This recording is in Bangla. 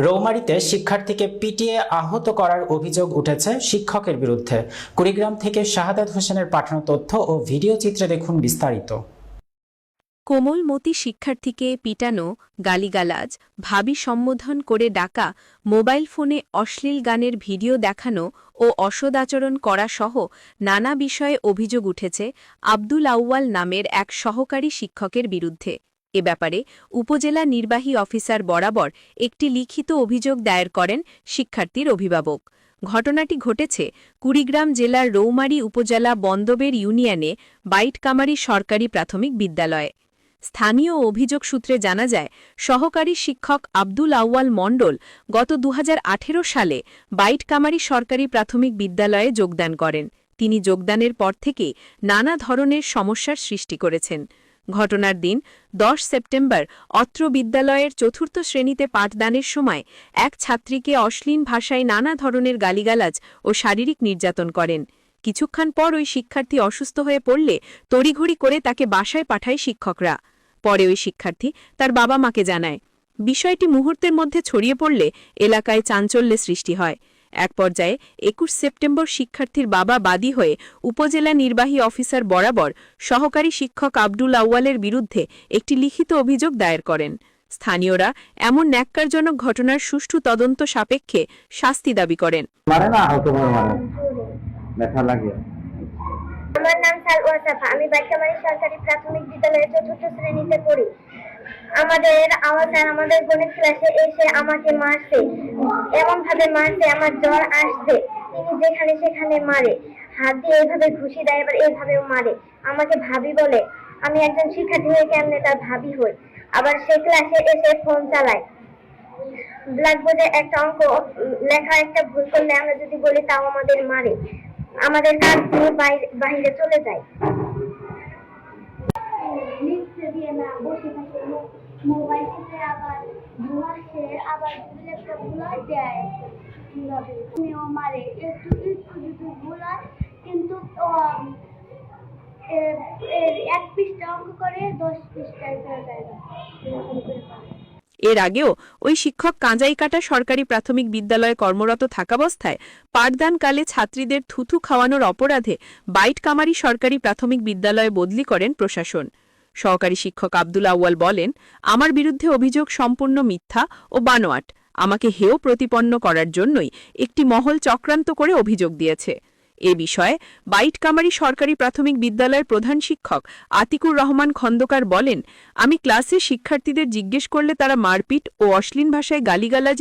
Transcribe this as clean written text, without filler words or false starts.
রৌমারীতে শিক্ষার্থীকে পিটিয়ে আহত করার অভিযোগ উঠেছে শিক্ষকের বিরুদ্ধে। কুড়িগ্রাম থেকে শাহাদাত হোসেনের পাঠানো তথ্য ও ভিডিও চিত্রে দেখুন বিস্তারিত। কোমলমতি শিক্ষার্থীকে পিটানো, গালিগালাজ, ভাবী সম্বোধন করে ডাকা, মোবাইল ফোনে অশ্লীল গানের ভিডিও দেখানো ও অসদাচরণ করা সহ নানা বিষয়ে অভিযোগ উঠেছে আব্দুল আউয়াল নামের এক সহকারী শিক্ষকের বিরুদ্ধে। এ ব্যাপারে উপজেলা নির্বাহী অফিসার বরাবর একটি লিখিত অভিযোগ দায়ের করেন শিক্ষার্থীর অভিভাবক। ঘটনাটি ঘটেছে কুড়িগ্রাম জেলার রৌমারী উপজেলা বন্দবের ইউনিয়নে বাইটকামারী সরকারি প্রাথমিক বিদ্যালয়ে। স্থানীয় অভিযোগ সূত্রে জানা যায়, সহকারী শিক্ষক আব্দুল আউয়াল মণ্ডল গত ২০১৮ সালে বাইটকামারী সরকারি প্রাথমিক বিদ্যালয়ে যোগদান করেন। তিনি যোগদানের পর থেকে নানা ধরনের সমস্যার সৃষ্টি করেছেন। ঘটনার দিন ১০ সেপ্টেম্বর অত্র বিদ্যালয়ের চতুর্থ শ্রেণীতে পাঠদানের সময় এক ছাত্রীকে অশ্লীল ভাষায় নানা ধরনের গালিগালাজ ও শারীরিক নির্যাতন করেন। কিছুক্ষণ পর ওই শিক্ষার্থী অসুস্থ হয়ে পড়লে তড়িঘড়ি করে তাকে বাসায় পাঠায় শিক্ষকরা। পরে ওই শিক্ষার্থী তার বাবা মাকে জানায়। বিষয়টি মুহূর্তের মধ্যে ছড়িয়ে পড়লে এলাকায় চাঞ্চল্যের সৃষ্টি হয়। এক পর্যায়ে ২১ সেপ্টেম্বর শিক্ষার্থীর বাবা বাদী হয়ে উপজেলা নির্বাহী অফিসার বরাবর সহকারী শিক্ষক আব্দুল আউয়ালের বিরুদ্ধে একটি লিখিত অভিযোগ দায়ের করেন। স্থানীয়রা এমন ন্যাক্কারজনক ঘটনার সুষ্ঠু তদন্ত সাপেক্ষে শাস্তি দাবি করেন। আমার নাম সালওয়া সাফা। আমি বাইটকামারী সরকারি প্রাথমিক বিদ্যালয়ে চতুর্থ শ্রেণীতে পড়ি। আমাদের আমাদের গণিত ক্লাসে এসে আমাকে মারছে, এমন ভাবে মারছে আমার জ্বর আসছে। তিনি যেখানে সেখানে মারে, হাত দিয়ে এইভাবে ঘুষি দেয়, এবার এইভাবেও মারে। আমাকে ভাবি বলে। আমি একজন শিক্ষার্থী হয়ে কেমনে তার ভাবি হই? আবার সে ক্লাসে এসে ফোন চালায়। ব্ল্যাকবোর্ডে একটা অঙ্ক লেখা একটা ভুল করলে আমরা যদি বলি তাও আমাদের মারে। আমাদের কাজ নিয়ে বাইরে চলে যায়। মোবাইল থেকে আবার ঘুমাচ্ছে, আবার একটা ভুলাই দেয়, মারে একটু একটু ভুলায়, কিন্তু এক পৃষ্ঠা অঙ্ক করে ১০ পৃষ্ঠায় যায়। এর আগেও ওই শিক্ষক কাঁজাইকাটা সরকারি প্রাথমিক বিদ্যালয়ে কর্মরত থাকাবস্থায় পাঠদানকালে ছাত্রীদের থুথু খাওয়ানোর অপরাধে বাইটকামারী সরকারি প্রাথমিক বিদ্যালয়ে বদলি করেন প্রশাসন। সহকারী শিক্ষক আব্দুল আউয়াল বলেন, আমার বিরুদ্ধে অভিযোগ সম্পূর্ণ মিথ্যা ও বানোয়াট। আমাকে হেয় প্রতিপন্ন করার জন্যই একটি মহল চক্রান্ত করে অভিযোগ দিয়েছে। এ বিষয়ে বাইটকামারী সরকারি প্রাথমিক বিদ্যালয়ের প্রধান শিক্ষক আতিকুর রহমান খন্দকার বলেন, আমি ক্লাসে শিক্ষার্থীদের জিজ্ঞেস করলে তারা মারপিট ও অশ্লীল ভাষায় গালিগালাজে